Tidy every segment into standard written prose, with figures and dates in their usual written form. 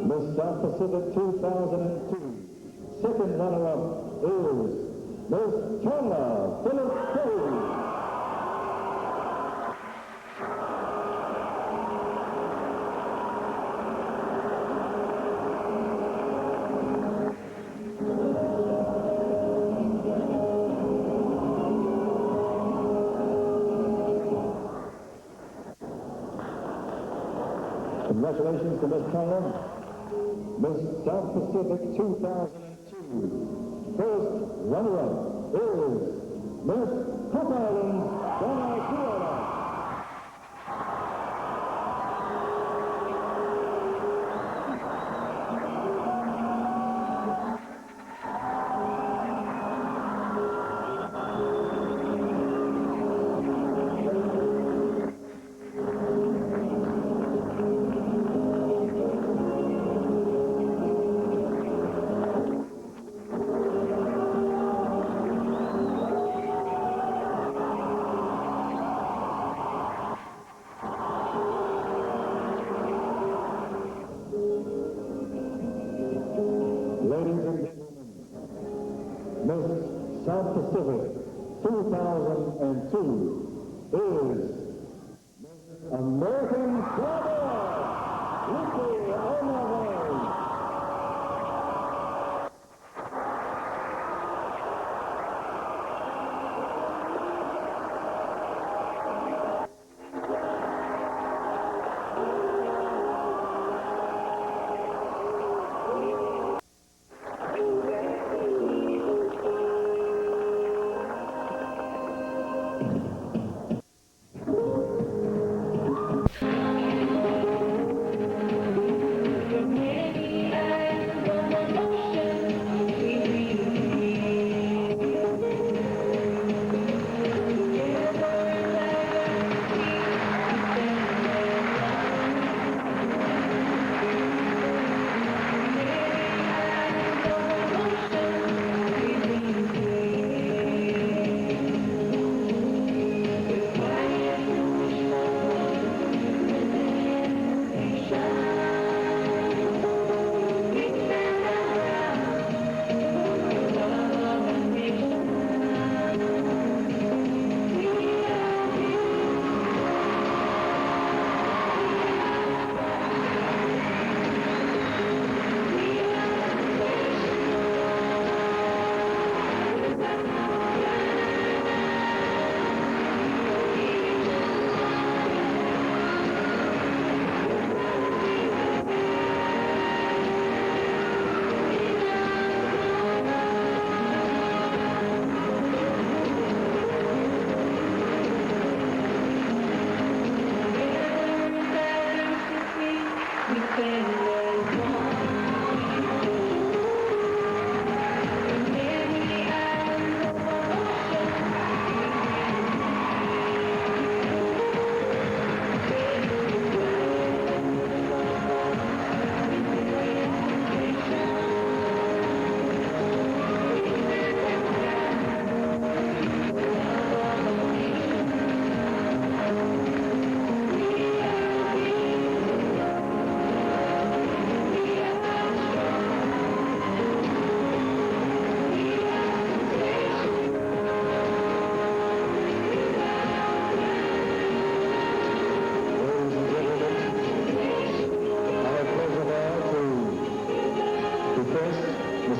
Miss South Pacific 2002. Second runner-up is Miss Tonga Philip Cody. Congratulations to Miss Tonga. Miss South Pacific 2002. First runner-up is Miss Cook Islands, Donna Kuala. Ladies and gentlemen, Miss South Pacific 2002 is Miss American Cowboy, Lucy O'Malley.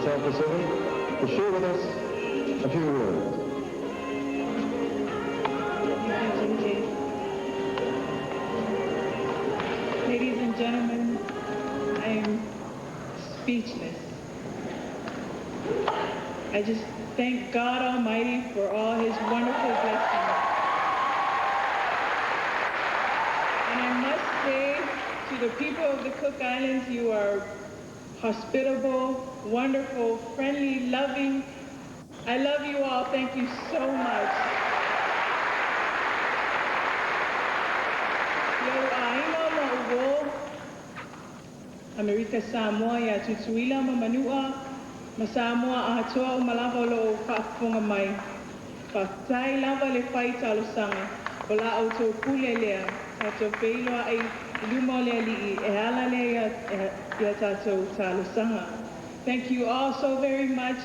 South Pacific to share with us a few words. Ladies and gentlemen, I am speechless. I just thank God Almighty for all His wonderful blessings. And I must say to the people of the Cook Islands, you are hospitable, wonderful, friendly, loving. I love you all. Thank you so much. America Samoa ya tutuila ma manua ma Samoa ahatoa o malava lo whaafunga mai. Whaatai lava le whai talo sanga o la auto kulelea a to peiloa ai luma lea li e hala lea ia tātou tālusanga. Thank you all so very much.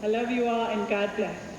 I love you all and God bless.